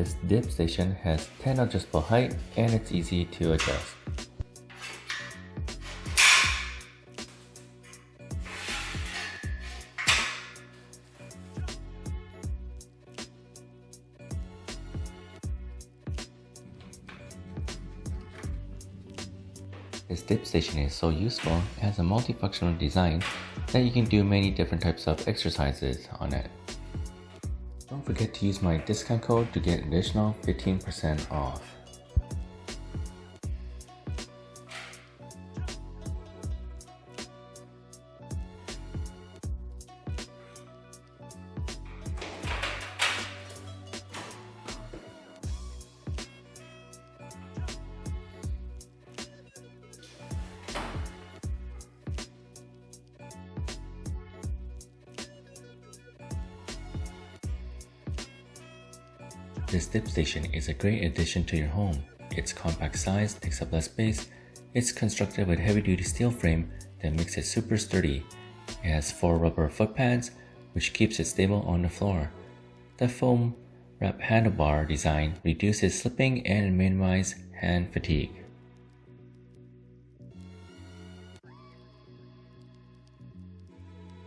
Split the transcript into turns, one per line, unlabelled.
This dip station has 10 adjustable height and it's easy to adjust. This dip station is so useful, it has a multifunctional design that you can do many different types of exercises on it. Don't forget to use my discount code to get additional 15% off. This dip station is a great addition to your home. Its compact size takes up less space. It's constructed with heavy-duty steel frame that makes it super sturdy. It has 4 rubber foot pads, which keeps it stable on the floor. The foam wrap handlebar design reduces slipping and minimizes hand fatigue.